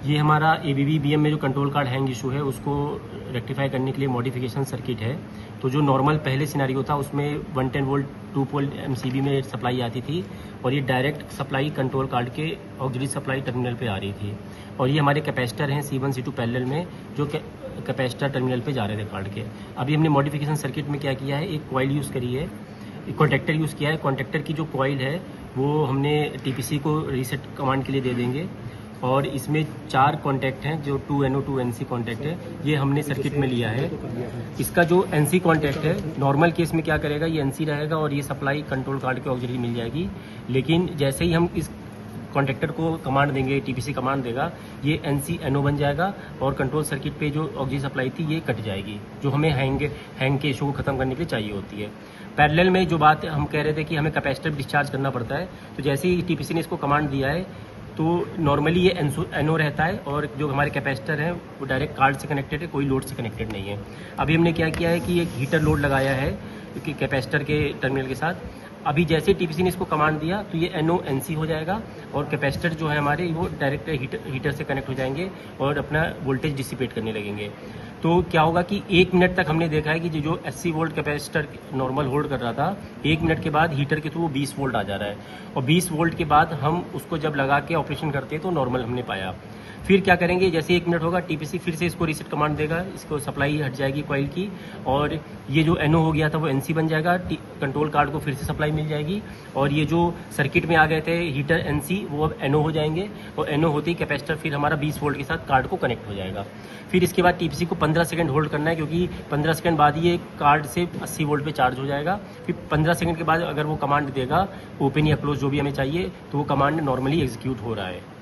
ये हमारा ABB BM में जो कंट्रोल कार्ड हैंग इशू है उसको रेक्टिफाई करने के लिए मॉडिफिकेशन सर्किट है। तो जो नॉर्मल पहले सिनेरियो था उसमें 110 वोल्ट 2 पोल MCB में सप्लाई आती थी और ये डायरेक्ट सप्लाई कंट्रोल कार्ड के ऑक्सिलरी सप्लाई टर्मिनल पे आ रही थी। और ये हमारे कैपेसिटर हैं C1 C2 पैरेलल में जो कैपेसिटर टर्मिनल पे जा रहे थे कार्ड के। अभी हमने मॉडिफिकेशन सर्किट में क्या किया है, एक कॉइल यूज़ करी है, एक कॉन्टैक्टर यूज़ किया है। कॉन्टैक्टर की जो कॉइल है वो हमने TPC को रीसेट कमांड के लिए दे देंगे और इसमें 4 कॉन्टैक्ट हैं जो 2NO 2NC कॉन्टैक्ट है, ये हमने सर्किट में लिया है। इसका जो NC कॉन्टैक्ट है नॉर्मल केस में क्या करेगा, ये NC रहेगा और ये सप्लाई कंट्रोल कार्ड के ऑक्सिलरी मिल जाएगी। लेकिन जैसे ही हम इस कॉन्टैक्टर को कमांड देंगे, TPC कमांड देगा, ये NC NO बन जाएगा और कंट्रोल सर्किट पे जो ऑक्सिलरी सप्लाई थी ये कट जाएगी, जो हमें हैंग के इशू को खत्म करने के लिए चाहिए होती है। पैरेलल में जो बात हम कह रहे थे कि हमें कैपेसिटर डिस्चार्ज करना पड़ता है, तो जैसे ही TPC ने इसको कमांड दिया है तो नॉर्मली ये NO रहता है और जो हमारे कैपेसिटर है वो डायरेक्ट कार्ड से कनेक्टेड है, कोई लोड से कनेक्टेड नहीं है। अभी हमने क्या किया है कि एक हीटर लोड लगाया है कि कैपेसिटर के टर्मिनल के साथ। अभी जैसे TPC ने इसको कमांड दिया तो ये NO NC हो जाएगा और कैपेसिटर जो है हमारे वो डायरेक्ट हीटर से कनेक्ट हो जाएंगे और अपना वोल्टेज डिसिपेट करने लगेंगे। तो क्या होगा कि 1 मिनट तक हमने देखा है कि जो 80 वोल्ट कैपेसिटर नॉर्मल होल्ड कर रहा था, 1 मिनट के बाद हीटर के थ्रू 20 वोल्ट आ जा रहा है और 20 वोल्ट के बाद हम उसको जब लगा के ऑपरेशन करते हैं तो नॉर्मल हमने पाया। फिर क्या करेंगे, जैसे 1 मिनट होगा TPC फिर से इसको रीसेट कमांड देगा, इसको सप्लाई हट जाएगी कॉइल की और ये जो NO हो गया था वो NC बन जाएगा, कंट्रोल कार्ड को फिर से सप्लाई मिल जाएगी और ये जो सर्किट में आ गए थे हीटर NC वो अब NO हो जाएंगे और NO होते ही कैपेसिटर फिर हमारा 20 वोल्ट के साथ कार्ड को कनेक्ट हो जाएगा। फिर इसके बाद TPC को 15 सेकंड होल्ड करना है क्योंकि 15 सेकंड बाद ये कार्ड से 80 वोल्ट पे चार्ज हो जाएगा। फिर 15 सेकंड के बाद अगर वो कमांड देगा ओपन या क्लोज जो भी हमें चाहिए तो वो कमांड नॉर्मली एग्जीक्यूट हो रहा है।